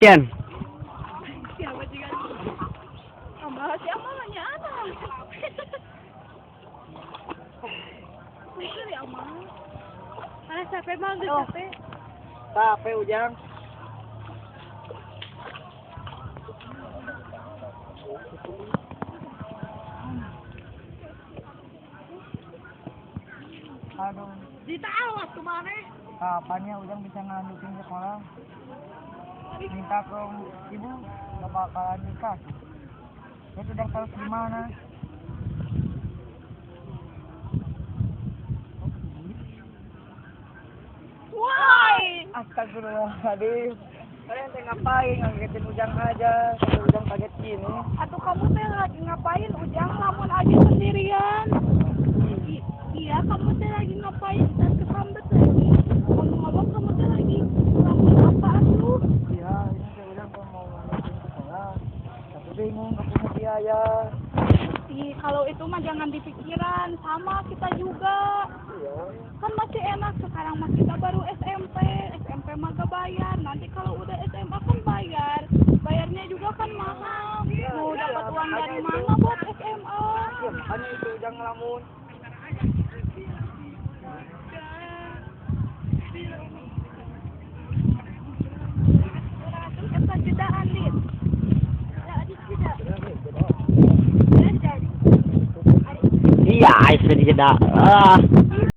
Yan. Siapa juga? Ambah siapa namanya anak? Itu ya Amah. Ada capek banget capek. Capek Ujang. Aduh, Ditawat kemana? kapannya Ujang bisa ngelanjutin sekolah? Minta ke ibu, gak bakalan dikasih. Itu udah terus gimana? Why? Astagfirullahaladzim. Kalian teh ngapain ngagetin Ujang aja? Sampai Ujang kaget gini. Atau kamu teh lagi ngapain? Ujang lamun aja sendirian. Iya, kamu teh lagi ngapain? Dan kesambet lagi. Ngomong-ngomong kamu teh lagi lamun apa atuh? Iya, ini teh Ujang tuh mau ngelanjutin sekolah. Tapi bingung, gak punya biaya. Ih, kalau itu mah jangan dipikiran, sama kita juga. Iya. Kan masih enak sekarang mah kita baru SMP mah gak bayar. Nanti kalau udah SMA kan bayar. Bayarnya juga kan mahal. Mau dapat uang dari mana buat SMA? Ya, makanya itu Ujang ngelamun. Terus kita jedaan, Dit. Jadi jeda. Iya, sudah dijeda.